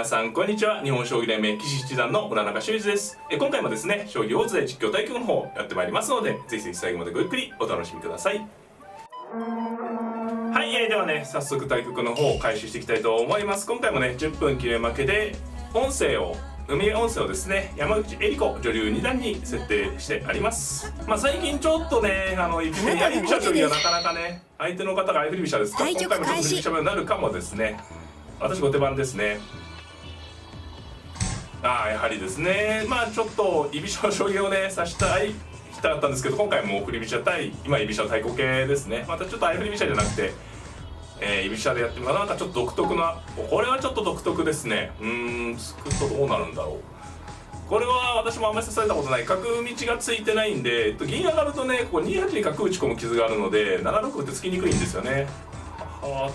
皆さんこんにちは。日本将棋連盟棋士七段の村中修一です。今回もですね、将棋オーズで実況対局の方やってまいりますので、ぜひぜひ最後までごゆっくりお楽しみください。はい、ではね、早速対局の方を開始していきたいと思います。今回もね、10分切れ負けで海音声をですね、山口恵理子女流二段に設定してあります。最近ちょっとね、やり飛車将棋はなかなかね、相手の方が相振り飛車ですから、今回もちょっと振り飛車になるかもですね。私後手番ですね。やはりですね、ちょっと居飛車の将棋をね指したかったんですけど、今回も振り飛車対今居飛車対抗系ですね。またちょっと相振り飛車じゃなくて、居飛車でやってもなんかちょっと独特な、これはちょっと独特ですね。つくとどうなるんだろう。これは私もあんまり指されたことない。角道がついてないんで、銀上がるとね、ここ2八に角打ち込む傷があるので7六ってつきにくいんですよね。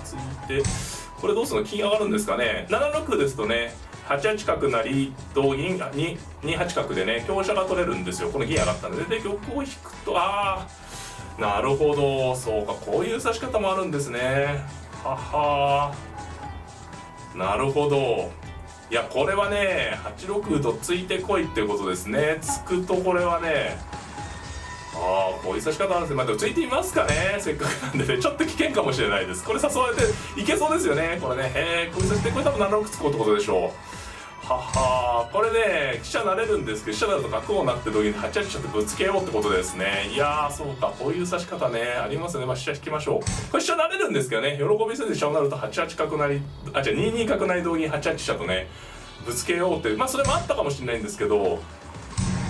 ついてこれどうするの？金上がるんですかね。7六ですとね、8八角成同銀2八角でね香車が取れるんですよ。この銀上がったので、玉を引くとなるほど、そうか、こういう指し方もあるんですね。なるほど。いや、これはね8六とついてこいっていうことですね。つくとこれはね、こういう指し方あるんですね。でもついてみますかね。せっかくなんでね、ちょっと危険かもしれないです。これ誘われていけそうですよね。これね、こういう指し手、これ多分7六つこうってことでしょう。これね、飛車成れるんですけど、飛車成ると角を成って同銀で8八飛車ってぶつけようってことですね。いやー、そうか、こういう指し方ね、ありますね。飛車引きましょう。これ飛車成れるんですけどね、喜びせず飛車を成ると8八角成、2二角成同銀8八飛車とね、ぶつけようって、それもあったかもしれないんですけど、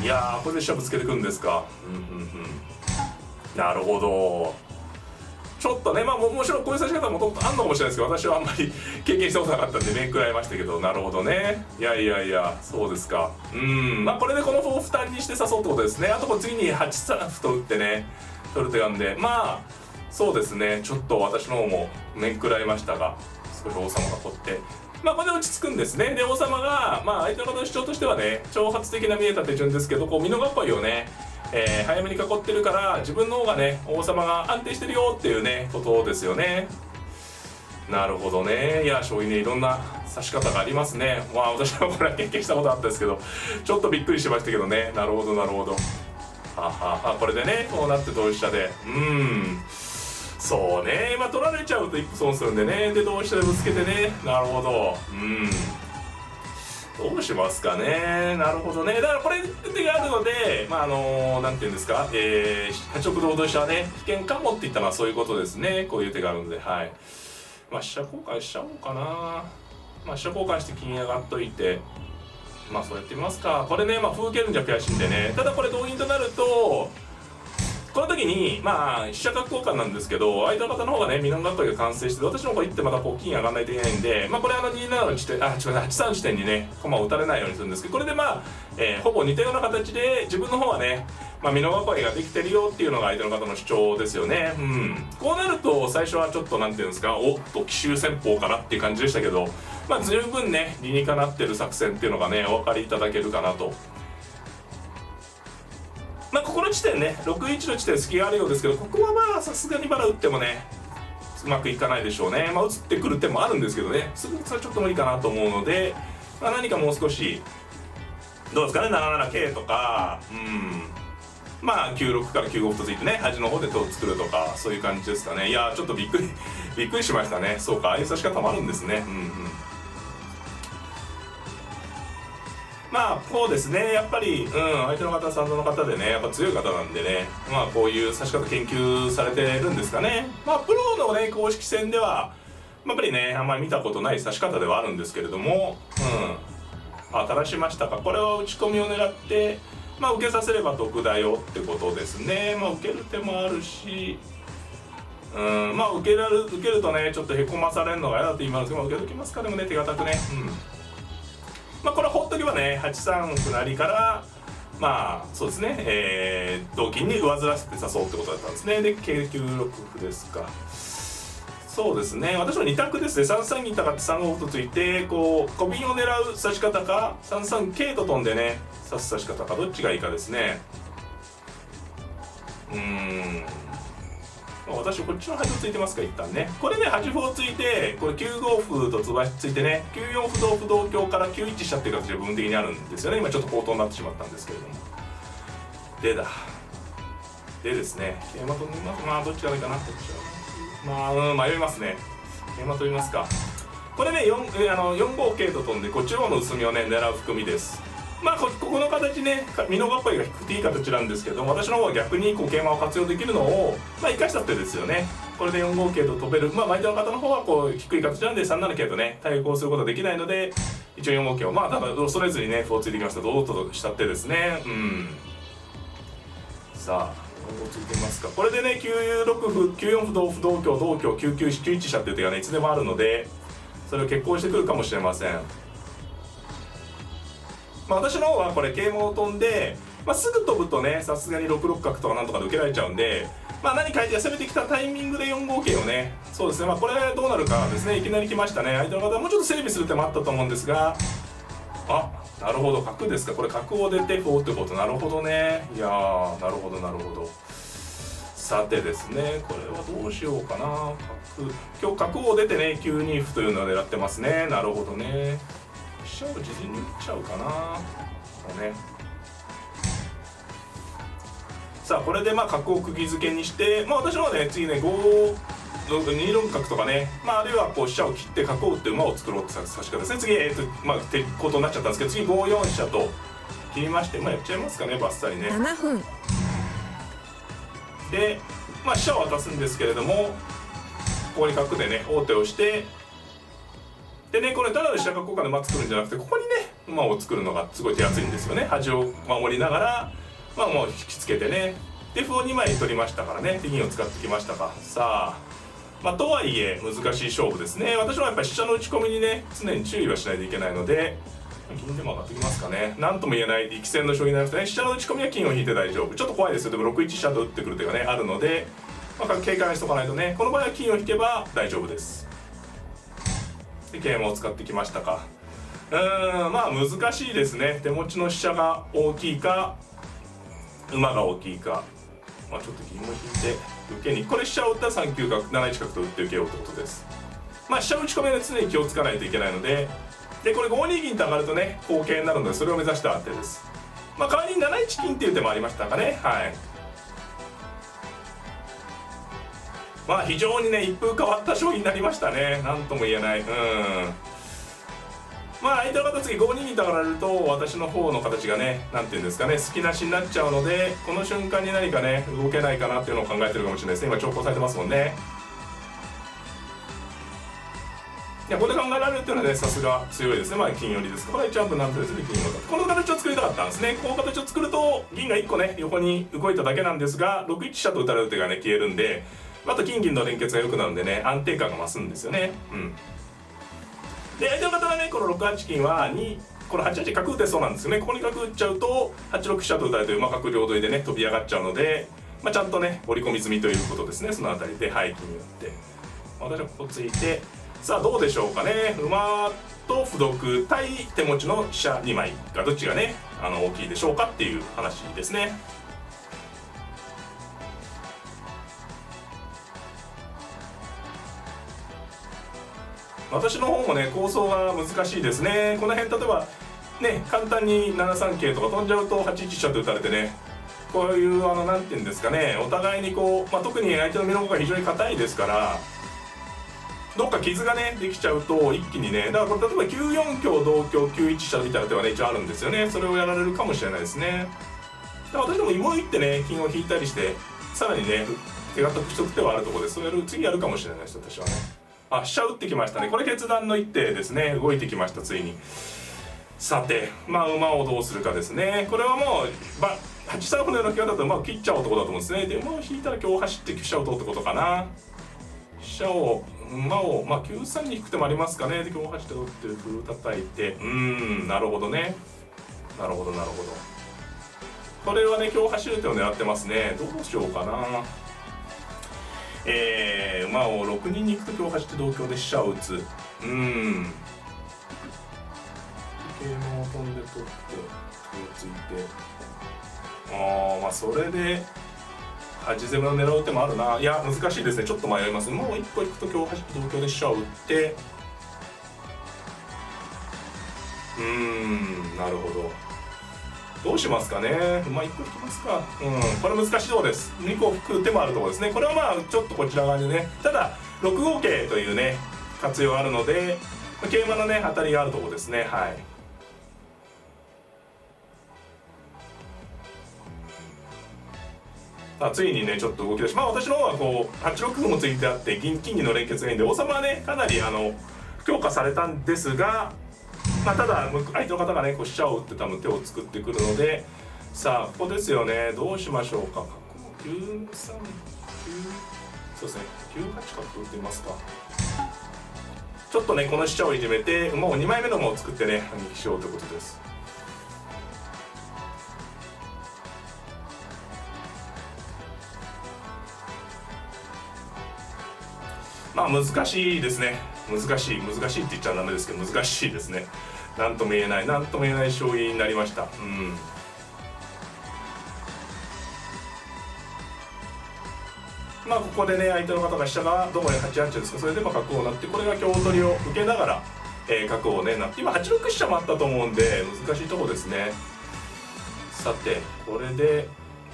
いやー、これで飛車ぶつけてくるんですか。なるほど。ちょっとね、もちろんこういう指し方もあんのかもしれないですけど、私はあんまり経験したことなかったんで面食らいましたけど、なるほどね。いや、そうですか。これでこの歩を負担にして指そうってことですね。あとこれ次に8三歩と打ってね、取る手があるんで、そうですね、ちょっと私の方も面食らいましたが、少し王様が取って。これで落ち着くんですね。で、王様が、相手の方の主張としてはね、挑発的な見えた手順ですけど、こう美濃囲いをね、早めに囲ってるから自分の方がね王様が安定してるよっていうねことですよね。なるほどね。いや、将棋ね、いろんな指し方がありますね。私はこれは経験したことあったんですけど、ちょっとびっくりしましたけどね。なるほど。これでねこうなって同飛車でそうね、取られちゃうと一歩損するんでね。で同飛車でぶつけてね。なるほど。どうしますかね。なるほどね。だからこれ手があるので、なんていうんですか、8六同飛車はね危険かもって言ったのはそういうことですね。こういう手があるので、飛車交換しちゃおうかな。飛車交換して金上がっといて、そうやってみますか。これね、歩受けるんじゃ悔しいんでね。ただこれ同銀となると、この時に飛車角交換なんですけど、相手の方の方がね美濃囲いが完成して、私の方が行ってまたこう金上がらないといけないんで、これ27の地点8三地点にね駒を打たれないようにするんですけど、これでほぼ似たような形で自分の方はね美濃囲いができてるよっていうのが相手の方の主張ですよね。こうなると最初はちょっとなんていうんですか、おっと奇襲戦法かなっていう感じでしたけど、十分ね理にかなってる作戦っていうのがねお分かりいただけるかなと。ここの地点ね61の地点隙があるようですけど、ここはさすがにまだ打ってもねうまくいかないでしょうね。打ってくる手もあるんですけどね、すぐはちょっと無理かなと思うので、何かもう少しどうですかね、7七桂とか9六から9五歩とついてね端の方で手を作るとか、そういう感じですかね。いやー、ちょっとびっくりしましたね。そうか、ああいう指し方もあるんですね。こうですね、やっぱり、相手の方、三度の方でね、やっぱ強い方なんでね、こういう指し方研究されてるんですかね。プロのね、公式戦では、やっぱりね、あんまり見たことない指し方ではあるんですけれども、垂らしましたか。これは打ち込みを狙って、受けさせれば得だよってことですね。受ける手もあるし、受けるとね、ちょっとへこまされるのが嫌だって言いますけど、受けときますか。でもね、手堅くね。これほっとけばね8三歩成からそうですね、同金に上ずらせて誘うってことだったんですね。で桂9六歩ですか。そうですね、私は2択ですね。3三銀たかって3五歩とついてこう小瓶を狙う指し方か、3三桂と飛んでね指す指し方か、どっちがいいかですね。私こっちの端をついてますか一旦ね。これね8歩をついて、これ9五歩とつばしついてね、9四歩同歩同香から9一飛車っていう形で部分的にあるんですよね。今ちょっと口頭になってしまったんですけれども。でですね、桂馬取ります。まあどっちがいいかな、こっちはまあ迷いますね。桂馬取りますか。これね 4五桂と飛んで、こっちの方の薄みをね狙う含みです。まあここの形ね、美濃囲いが低くていい形なんですけど、私の方は逆にこう桂馬を活用できるのをまあ生かした手ですよね。これで4五桂と飛べる。まあ相手の方の方はこう低い形なんで3七桂とね対抗することはできないので、一応4五桂をまあただ恐れずにね歩をついてきました。堂々とした手ですね。さあ4五ついてみますか。これでね9六歩9四歩同歩同香同香9九9一飛車っていう手がねいつでもあるので、それを決行してくるかもしれません。まあ、私の方はこれ桂馬を飛んで、まあ、すぐ飛ぶとねさすがに6六角とかなんとかで受けられちゃうんで、まあ、何か相手が攻めてきたタイミングで4五桂をね、そうですね、まあこれどうなるかですね。いきなり来ましたね。相手の方はもうちょっと整備する手もあったと思うんですが、あ、なるほど角ですか。これ角を出て歩をってこと。なるほどね。いやー、なるほどなるほど。さてですね、これはどうしようかな。今日角を出てね9二歩というのを狙ってますね。なるほどね。飛車を自陣に打っちゃうかな。そうね。さあこれでまあ角を釘付けにして、まあ私の方はね次ね2六角とかね、まああるいはこう飛車を切って角を打って馬を作ろうって指し方ですね。次まあ鉄ことになっちゃったんですけど、次5四飛車と切りまして、まあやっちゃいますかね、バッサリね。7分で、まあ飛車を渡すんですけれども、ここに角でね王手をして、でねこれただで飛車角交換で馬作るんじゃなくて、ここにね馬を作るのがすごい手厚いんですよね。端を守りながらまあもう引きつけてね、で歩を2枚取りましたからね、で銀を使ってきましたか。さあまあとはいえ難しい勝負ですね。私はやっぱり飛車の打ち込みにね常に注意はしないといけないので、銀でも上がってきますかね。なんとも言えない力戦の将棋になりますね。飛車の打ち込みは金を引いて大丈夫。ちょっと怖いですよ。でも6一飛車と打ってくる手がねあるので、まあ、警戒しとかないとね。この場合は金を引けば大丈夫です。で桂馬を使ってきましたか。まあ難しいですね。手持ちの飛車が大きいか馬が大きいか。まあちょっと銀を引いて受けに、これ飛車を打ったら3九角7一角と打って受けようってことです。まあ飛車打ち込みは常に気をつかないといけないので、でこれ5二銀と上がるとね後桂になるので、それを目指した手です。まあ代わりに7一金っていう手もありましたかね。はい。まあ非常にね一風変わった将棋になりましたね。なんとも言えない。まあ相手の方次5二銀と上がられると、私の方の形がねなんていうんですかね、好きなしになっちゃうので、この瞬間に何かね動けないかなっていうのを考えてるかもしれないですね。今長考されてますもんね。いやここで考えられるっていうのはねさすが強いですね。まあ金寄りです。これは一応無難手ですね。銀をこの形を作りたかったんですね。この形を作ると銀が1個ね横に動いただけなんですが、6一飛車と打たれる手がね消えるんで、あと金銀の連結が良くなるんでね安定感が増すんですよね。で相手の方がねこの6八金はこの8八角打てそうなんですよね。ここに角打っちゃうと8六飛車と打たれて馬角両取りでね飛び上がっちゃうので、まあ、ちゃんとね織り込み済みということですね。そのあたりではい金によって私はここついて、さあどうでしょうかね。馬と歩得対手持ちの飛車2枚がどっちがね大きいでしょうかっていう話ですね。私の方もね構想が難しいですね。この辺例えばね簡単に7三桂とか飛んじゃうと8一飛車と打たれてね、こういうなんていうんですかね、お互いにこう、まあ、特に相手の身の方が非常に硬いですから、どっか傷がねできちゃうと一気にね、だからこれ例えば9四香同香9一飛車みたいな手はね一応あるんですよね。それをやられるかもしれないですね。だから私でも芋いってね金を引いたりしてさらにね手が得しとく手はあるところです。それ次やるかもしれないです私はね。あ、飛車打ってきましたね。これ決断の一手ですね。動いてきましたついに。さてまあ馬をどうするかですね。これはもう8三歩のような気がだと馬を切っちゃおうってことだと思うんですね。で馬を引いたら今日走って飛車を取ってことかな。飛車を馬をまあ9三に引く手もありますかね。で今日走って取って歩叩いて、なるほどね。なるほどなるほど。これはね今日走る手を狙ってますね。どうしようかな。馬を6二に行くと今日走って同香で飛車を打つ。桂馬を飛んで取って歩をついて、まあそれで8攻めを狙う手もあるな。いや難しいですね、ちょっと迷います。もう1個いくと今日同香で飛車を打って、なるほど。どうしますかね。まあ1個引きますか。これ難しいところです。2個引く手もあるところですね。これはまあちょっとこちら側でね、ただ6五桂というね活用あるので、桂馬のね当たりがあるところですね。はい。ついにねちょっと動き出し、まあ私の方はこう8六歩もついてあって金銀の連結がいいんで、王様はねかなり強化されたんですが、まあ、ただ相手の方がねこう飛車を打って多分手を作ってくるので、さあここですよね。どうしましょうか。角を939、そうですね、9八角と打ってみますか。ちょっとねこの飛車をいじめてもう2枚目の馬を作ってね反撃しようということです。まあ難しいですね。難しいって言っちゃダメですけど難しいですね。なんとも言えない将棋になりました。まあここでね相手の方が飛車がどこに8八ですか。それで角をなって、これが香取りを受けながら、角をねなって、今8六飛車もあったと思うんで難しいとこですね。さてこれで、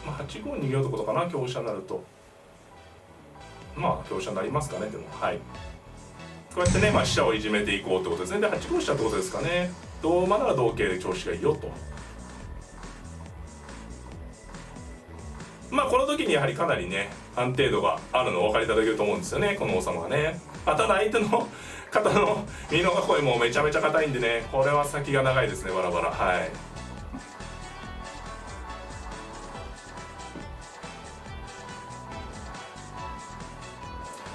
まあ、8五逃げようとことかな。香車になるとまあ香車になりますかね。でもはい、こうやってね、まあ、飛車をいじめていこうってことですね。で8五飛車ってことですかね。同馬なら同桂で調子がいいよと。まあこの時にやはりかなりね安定度があるのをお分かりいただけると思うんですよね、この王様がね。ただ相手の方の美濃囲いもめちゃめちゃ硬いんでね、これは先が長いですね、バラバラ。はい。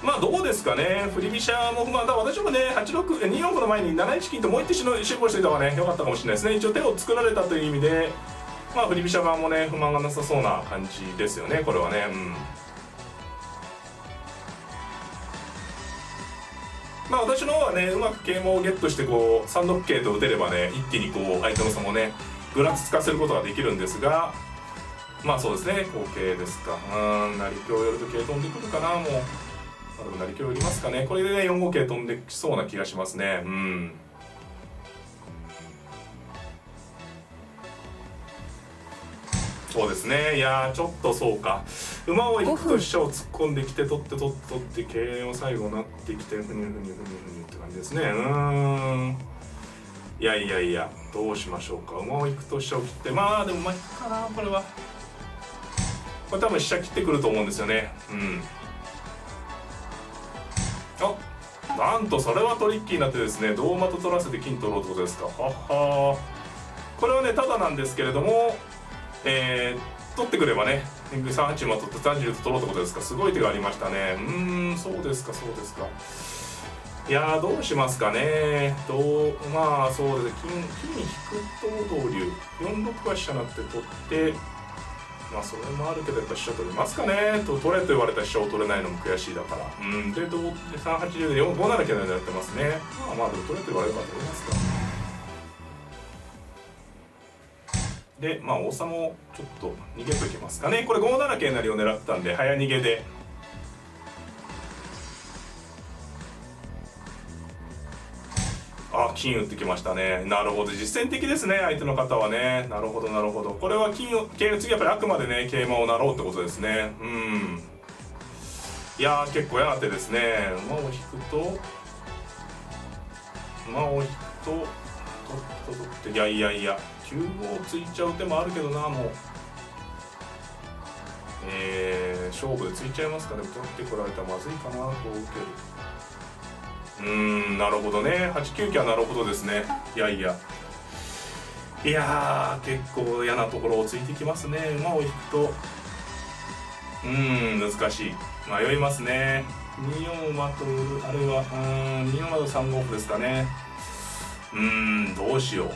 まあどうですかね、振り飛車もまあ私もね2四歩の前に7一金ともう一手辛抱していた方がね良かったかもしれないですね。一応手を作られたという意味で、まあ振り飛車側もね不満がなさそうな感じですよね、これはね。まあ私の方はねうまく桂馬をゲットしてこう3六桂と打てればね一気にこう相手の差もねぐらつつかせることができるんですが、まあそうですね、後桂ですか。成香をやると桂飛んでくるかな。もうまあ、でも成香寄りますかね。これでね4五桂飛んできそうな気がしますね。そうですね。いやちょっとそうか、馬を行くと飛車を突っ込んできて取って桂を最後なってきてふにって感じですね。いやどうしましょうか。馬を行くと飛車を切って、まあでもまあいいかな。これは多分飛車切ってくると思うんですよね。なんとそれはトリッキーな手ですね。同馬と取らせて金取ろうってことですか。これはねただなんですけれども、取ってくればね3八馬取って30と取ろうってことですか。すごい手がありましたね。そうですか。いやどうしますかね。まあそうですね、金に引くと同竜4六は飛車なって取って、まあそれもあるけどやっぱ飛車取れますかね。取れと言われた飛車を取れないのも悔しいだから。で3八竜で5七桂のようにやってますね。まあでも取れと言われれば取れますか。でまあ王様をちょっと逃げときますかね。これ5七桂成を狙ってたんで早逃げで。金打ってきましたね。なるほど、実戦的ですね、相手の方はね。なるほど。これは桂次やっぱりあくまでね桂馬を成ろうってことですね。いや結構嫌な手ですね。馬を引くと取って、いや9五ついちゃう手もあるけどな。もう勝負でついちゃいますかね。取ってこられたらまずいかな。こう受ける。なるほどね。8九桂はなるほどですね。いや結構嫌なところをついてきますね。馬を引くと難しい。迷いますね。2四馬とあるいは2四馬と3五歩ですかね。どうしよう。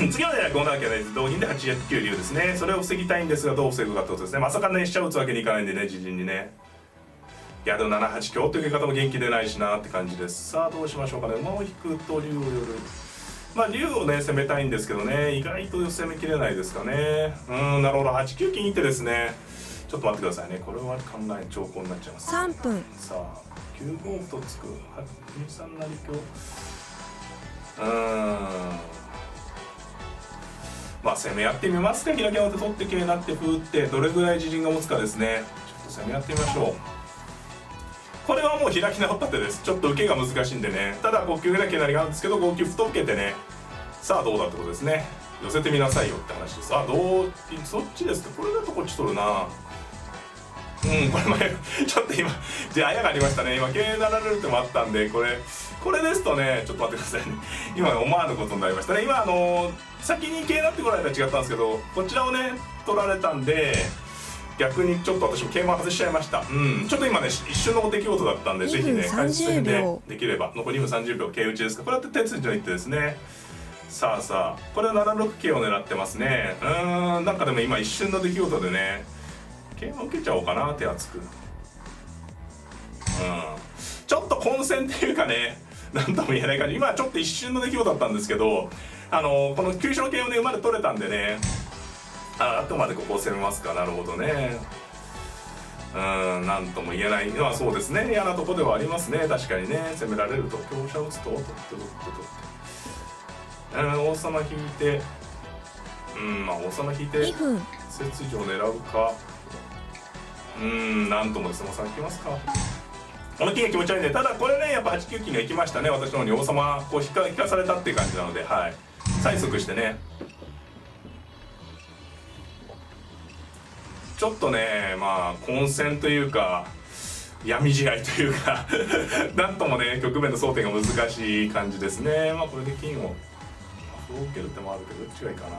次はね5七桂成同銀で8九竜ですね。それを防ぎたいんですがどう防ぐかってことですね。まさかね飛車打つわけにいかないんでね、自陣にね。いやでも7八香という方も元気出ないしなって感じです。さあどうしましょうかね。馬を引くと竜を寄る。まあ竜をね攻めたいんですけどね、意外と攻めきれないですかね。なるほど、8九金いい手ですね。ちちょっと待ってくださいね。これは考え長考になっちゃいます、3分。さあ9五歩とつく2三成香。まあ攻めやってみますか。開き直って取って桂成って歩打ってどれぐらい自陣が持つかですね。ちょっと攻めやってみましょう。これはもう開き直った手です。ちょっと受けが難しいんでね。ただ5九ぐらい桂成があるんですけど、5九歩と受けてね、さあどうだってことですね。寄せてみなさいよって話です。あ、そっちですか。これだとこっち取るな。これ前ちょっと今あやがありましたね。今桂成られる手もあったんで、これですとね、ちょっと待ってくださいね。今思わぬことになりましたね。今先に桂成ってこられたら違ったんですけど、こちらをね取られたんで、逆にちょっと私も桂馬外しちゃいました。ちょっと今ね一瞬の出来事だったんで、ぜひね解説戦でできれば残り2分30秒桂打ちですか。これは手筋の一手ですね。さあこれは7六桂を狙ってますね。なんかでも今一瞬の出来事でね、桂馬受けちゃおうかな。手厚くちょっと混戦っていうかね、なんとも言えない感じ。今はちょっと一瞬の出来事だったんですけど、この急所の桂をね馬で取れたんでね、あくまでここを攻めますか。なるほどね。なんとも言えない。まあそうですね、嫌なとこではありますね。確かにね、攻められると。香車打つと取って王様引いて、まあ王様引いて切除を狙うか。なんともですね。王様引きますか。この金が気持ち悪いんで、ただこれねやっぱ8九金が行きましたね。私の方に王様こう引かされたっていう感じなので、はい、催促してね、ちょっとねまあ混戦というか闇試合というかなんともね局面の争点が難しい感じですね。まあこれで金を歩を受ける手もあるけど、どっちがいいかな。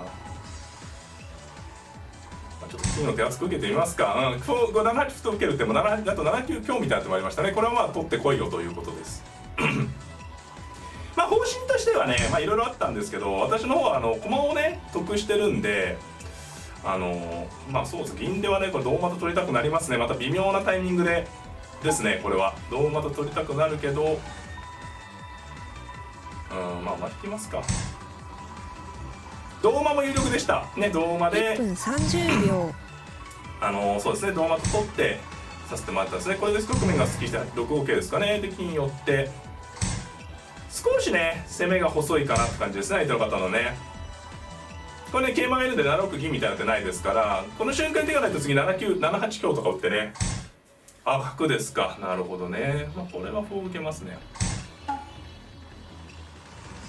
ちょっと金を手厚く受けてみますか。7八歩と受ける手もあと7九香みたいな手もありましたね。これはまあ取ってこいよということですまあ方針としてはね、まあいろいろあったんですけど、私の方は駒をね得してるんで、まあそうです。銀ではねこれ同馬と取りたくなりますね。また微妙なタイミングでですね。これは同馬と取りたくなるけど、まあ引きますか。同馬も有力でしたね。同馬で1分30秒そうですね、同馬と取ってさせてもらったんですね。これですごく局面が好きして6五桂ですかね。で金寄って少しね攻めが細いかなって感じですね、相手の方のね。これね桂馬がいるんで7六銀みたいな手ないですから、この瞬間に手がないと次7八香とか打ってね、角ですか。なるほどね。まあこれは歩を受けますね。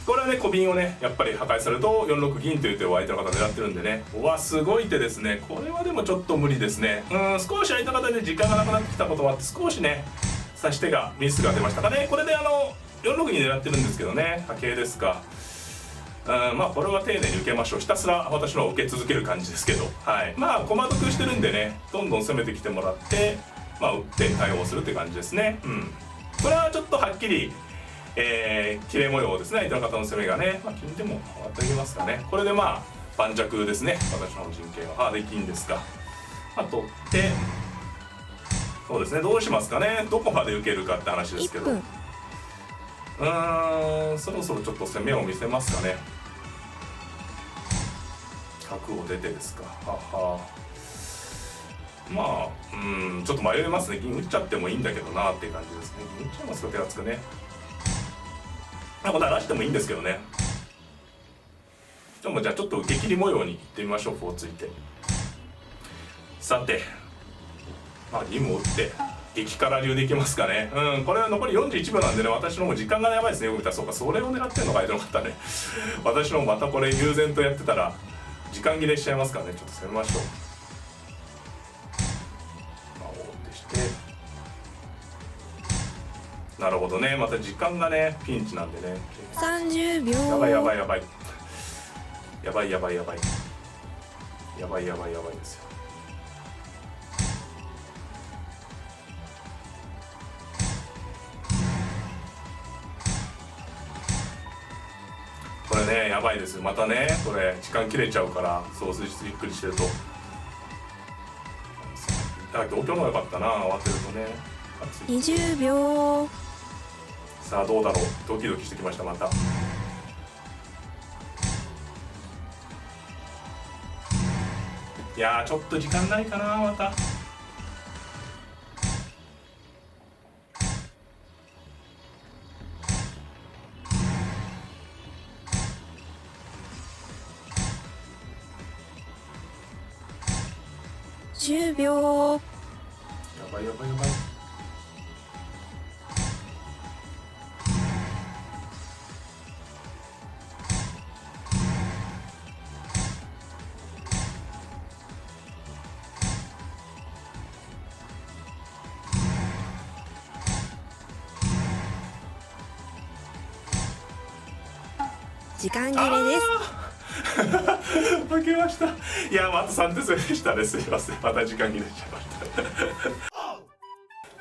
これはね小瓶をねやっぱり破壊されると4六銀という手を相手の方狙ってるんでね、うわすごい手ですね。これはでもちょっと無理ですね。少し相手の方で時間がなくなってきたことはあって、少しね指し手がミスが出ましたかね。これで4六銀狙ってるんですけどね、波形ですか。まあこれは丁寧に受けましょう。ひたすら私のは受け続ける感じですけど、はい、まあ駒得してるんでね、どんどん攻めてきてもらって、まあ打って対応するって感じですね。これはちょっとはっきり切れ模様ですね。相手の方の攻めがね、まあ、金でも上がってあげますかね。これでまあ盤石ですね。私の陣形はで金ですか。まあ取ってそうですね、どうしますかね。どこまで受けるかって話ですけど、そろそろちょっと攻めを見せますかね。角を出てですか。まあちょっと迷いますね。銀打っちゃってもいいんだけどなっていう感じですね。銀打っちゃいますか、手厚くね。これは出してもいいんですけどね。でもじゃあちょっと受け切り模様にいってみましょう。歩をついて、さてまあ銀も打って激辛流でいきますかね。これは残り41秒なんでね、私のもう時間がやばいですね。よく見たらそうか、それを狙ってんのか相手の方ね私のまたこれ悠然とやってたら時間切れしちゃいますからね。ちょっと攻めましょう。まあ王手して、なるほどね。また時間がねピンチなんでね。30秒。やばいやばいやばいやばいやばいやばいやばいやばいやばいですよ。これねやばいです。またねこれ時間切れちゃうから、そう数日ゆっくりしてると。同居の方が良かったな、慌てるとね。20秒。さあどうだろう、ドキドキしてきました。またいやーちょっと時間ないかな。また10秒。やばいやばいやばい。時間切れです。負けました。いや、あと3手数でしたね。すいません。また時間切れちゃいまし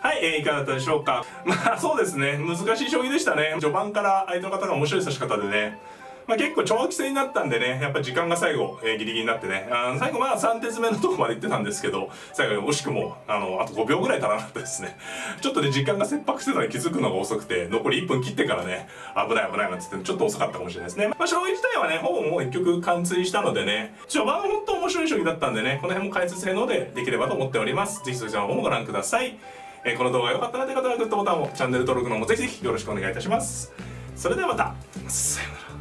たはい、いかがだったでしょうか。まあそうですね、難しい将棋でしたね。序盤から相手の方が面白い指し方でね、結構長期戦になったんでね、やっぱ時間が最後、ギリギリになってね、最後3手詰めのとこまで行ってたんですけど、最後惜しくもあと5秒ぐらい足らなかったですね。ちょっとね、時間が切迫してたのに気づくのが遅くて、残り1分切ってからね、危ない危ないなんつってちょっと遅かったかもしれないですね。将棋自体はね、ほぼもう1局完遂したのでね、序盤は本当面白い将棋だったんでね、この辺も解説性能でできればと思っております。ぜひそちらの方もご覧ください。この動画が良かったなという方はグッドボタンを、チャンネル登録の方もぜひぜひよろしくお願いいたします。それではまた、さようなら。